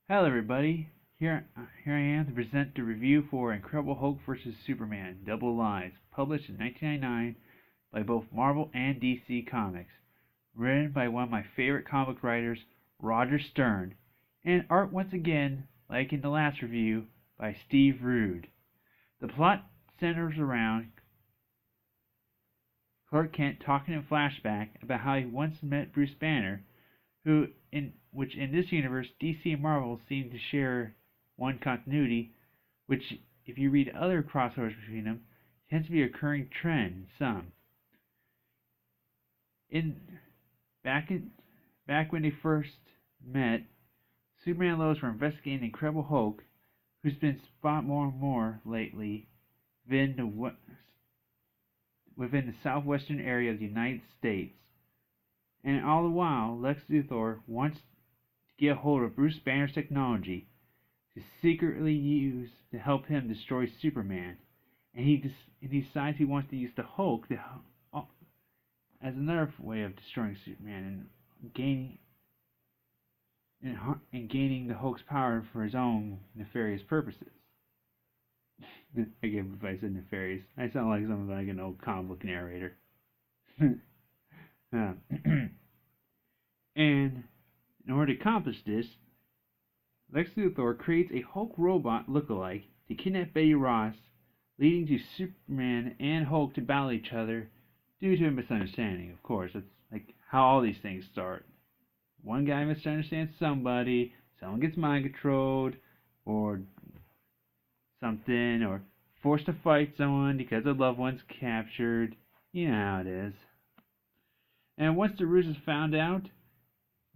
Hello, everybody. Here I am to present the review for Incredible Hulk vs. Superman: Double Lives, published in 1999 by both Marvel and DC Comics, written by one of my favorite comic writers, Roger Stern, and art once again, like in the last review, by Steve Rude. The plot centers around Clark Kent talking in flashback about how he once met Bruce Banner, which in this universe DC and Marvel seem to share one continuity, which if you read other crossovers between them, tends to be a recurring trend in some. In back in back when they first met, Superman and Lois were investigating the Incredible Hulk, who's been spotted more and more lately within the southwestern area of the United States. And all the while, Lex Luthor wants to get hold of Bruce Banner's technology to secretly use to help him destroy Superman. And he decides he wants to use the Hulk as another way of destroying Superman and gaining the Hulk's power for his own nefarious purposes. I gave advice on nefarious. I sound like something like an old comic book narrator. And in order to accomplish this, Lex Luthor creates a Hulk robot look-alike to kidnap Betty Ross, leading to Superman and Hulk to battle each other due to a misunderstanding. Of course, that's like how all these things start. One guy misunderstands somebody, someone gets mind controlled, or something, or forced to fight someone because a loved one's captured. You know how it is. And once the ruse is found out,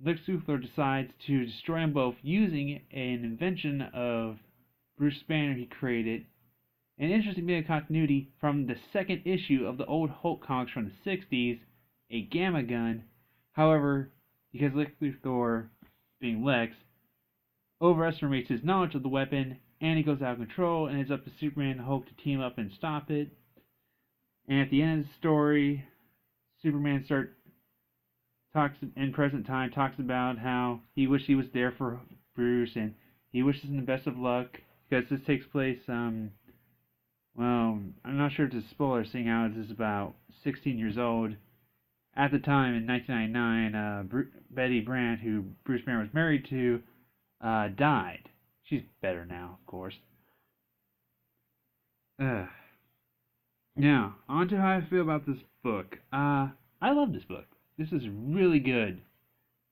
Lex Luthor decides to destroy them both using an invention of Bruce Banner he created. An interesting bit of continuity from the second issue of the old Hulk comics from the 60s, a gamma gun. However, because Lex Luthor, being Lex, overestimates his knowledge of the weapon, and he goes out of control, and it's up to Superman and Hulk to team up and stop it. And at the end of the story, Superman talks in present time, talks about how he wished he was there for Bruce, and he wishes him the best of luck, because this takes place, well, I'm not sure if it's a spoiler, seeing how this is about 16 years old. At the time, in 1999, Betty Brant, who Bruce Banner was married to, died. She's better now, of course. Now, on to how I feel about this book. I love this book. This is really good.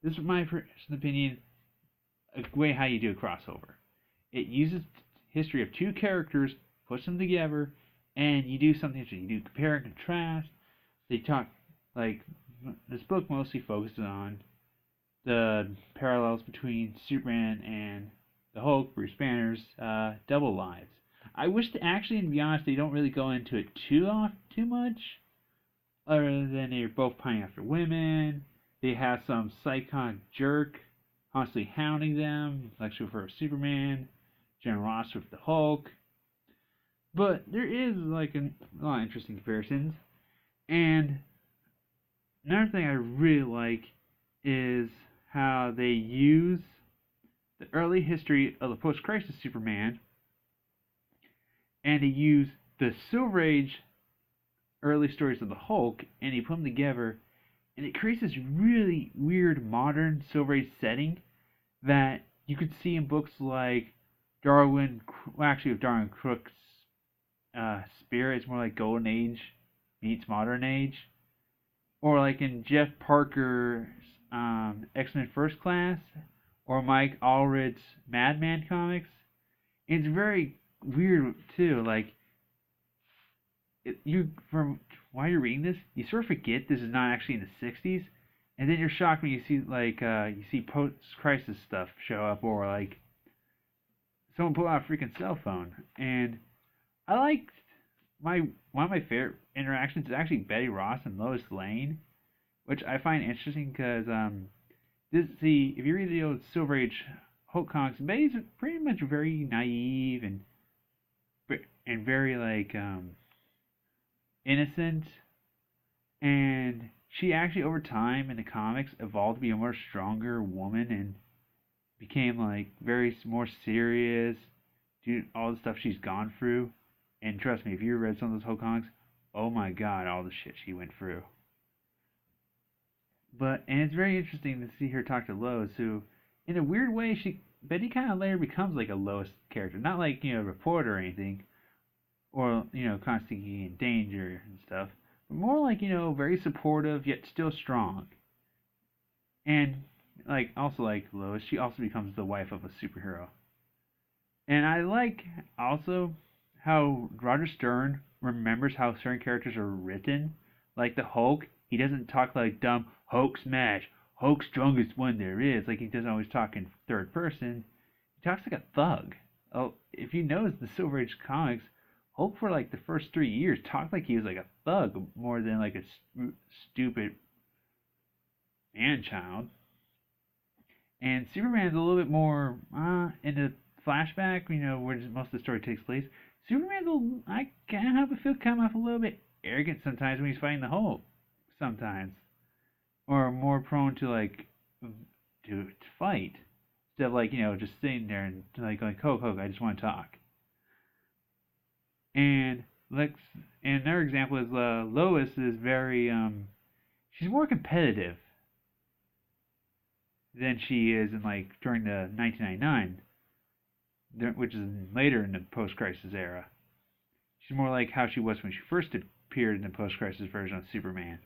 This is my personal opinion, a way how you do a crossover. It uses history of two characters, puts them together, and you do something interesting. You do compare and contrast. They talk, like, this book mostly focuses on the parallels between Superman and the Hulk, Bruce Banner's double lives. I wish to actually, to be honest, they don't really go into it too much, other than they're both pining after women. They have some psychotic jerk constantly hounding them, Lex Luthor for Superman, General Ross with the Hulk. But there is like a lot of interesting comparisons. And another thing I really like is how they use the early history of the post-crisis Superman, and they use the Silver Age early stories of the Hulk, and they put them together, and it creates this really weird modern Silver Age setting that you could see in books like Darwin Cook's Spirit. It's more like Golden Age meets Modern Age, or like in Jeff Parker's X-Men First Class, or Mike Allred's Madman comics. And it's very weird too. Like from while you're reading this, you sort of forget this is not actually in the '60s, and then you're shocked when you see you see post-crisis stuff show up, or like someone pull out a freaking cell phone. And I liked one of my favorite interactions is actually Betty Ross and Lois Lane, which I find interesting because if you read the old Silver Age Hulk comics, Betty's pretty much very naive and very like innocent, and she actually over time in the comics evolved to be a more stronger woman, and became like very more serious due to all the stuff she's gone through. And trust me, if you read some of those whole comics, oh my god, all the shit she went through. And it's very interesting to see her talk to Lois, who, in a weird way, Betty kind of later becomes like a Lois character, not like a reporter or anything, or constantly in danger and stuff, but more like very supportive yet still strong. And like also like Lois, she also becomes the wife of a superhero. And I like also how Roger Stern remembers how certain characters are written. Like the Hulk, he doesn't talk like dumb Hulk smash, Hulk strongest one there is. Like he doesn't always talk in third person. He talks like a thug. Oh, if you notice the Silver Age comics, Hulk for like the first 3 years talked like he was like a thug more than like a stupid man child. And Superman's a little bit more in the flashback, where most of the story takes place. Superman's I can't help but feel come off a little bit arrogant sometimes when he's fighting the Hulk. Sometimes, or more prone to like to fight instead of like just sitting there and like going, Hulk, I just want to talk. And Lex, and another example is Lois is very she's more competitive than she is in like during the 1999, which is later in the post-crisis era. She's more like how she was when she first appeared in the post-crisis version of Superman,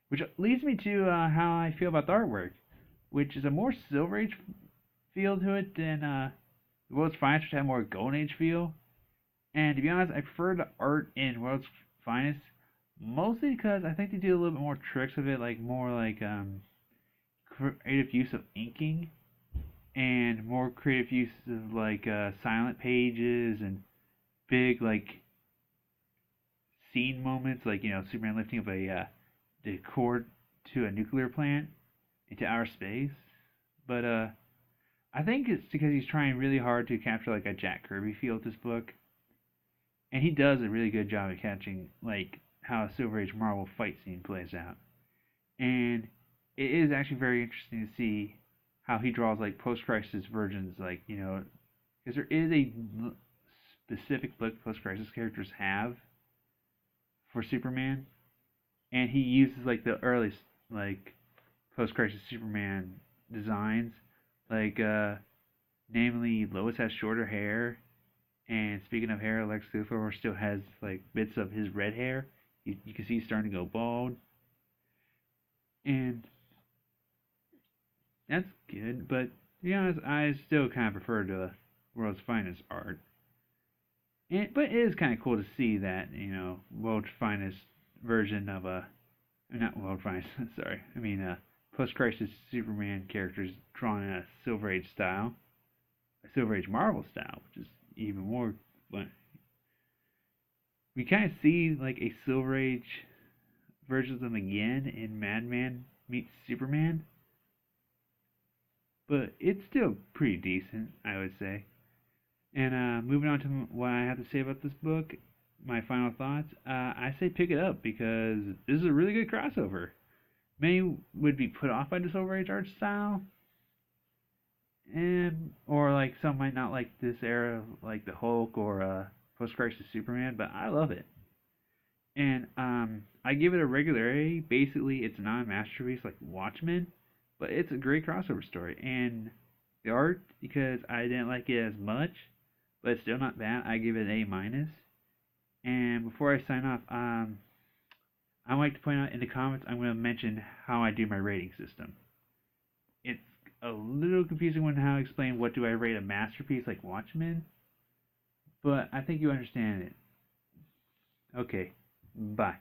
which leads me to how I feel about the artwork, which is a more Silver Age feel to it than the World's Finest, which had more Golden Age feel. And to be honest, I prefer the art in World's Finest mostly because I think they do a little bit more tricks of it, like more like creative use of inking and more creative use of like silent pages and big like scene moments, like Superman lifting up the cord to a nuclear plant into outer space. But I think it's because he's trying really hard to capture like a Jack Kirby feel with this book, and he does a really good job of catching like how a Silver Age Marvel fight scene plays out. And it is actually very interesting to see how he draws like post-crisis versions, like because there is a specific look post-crisis characters have for Superman, and he uses like the early like post-crisis Superman designs, like namely Lois has shorter hair, and speaking of hair, Lex Luthor still has like bits of his red hair. You can see he's starting to go bald, and that's good. But to be honest, I still kind of prefer the World's Finest art. But it is kind of cool to see that World's Finest version of a not World Finest, sorry, I mean post-crisis Superman characters drawn in a Silver Age style, a Silver Age Marvel style, which is even more fun. We kind of see like a Silver Age version of them again in Madman meets Superman, but it's still pretty decent, I would say. And moving on to what I have to say about this book, my final thoughts, I say pick it up because this is a really good crossover. Many would be put off by the Silver Age art style, and or like some might not like this era, like the Hulk or post-crisis Superman, but I love it. And I give it a regular A. Basically, it's not a masterpiece like Watchmen, but it's a great crossover story. And the art, because I didn't like it as much, but it's still not bad. I give it an A minus. And before I sign off, I would like to point out in the comments I'm going to mention how I do my rating system. It's a little confusing when how I explain what do I rate a masterpiece like Watchmen, but I think you understand it. Okay, bye.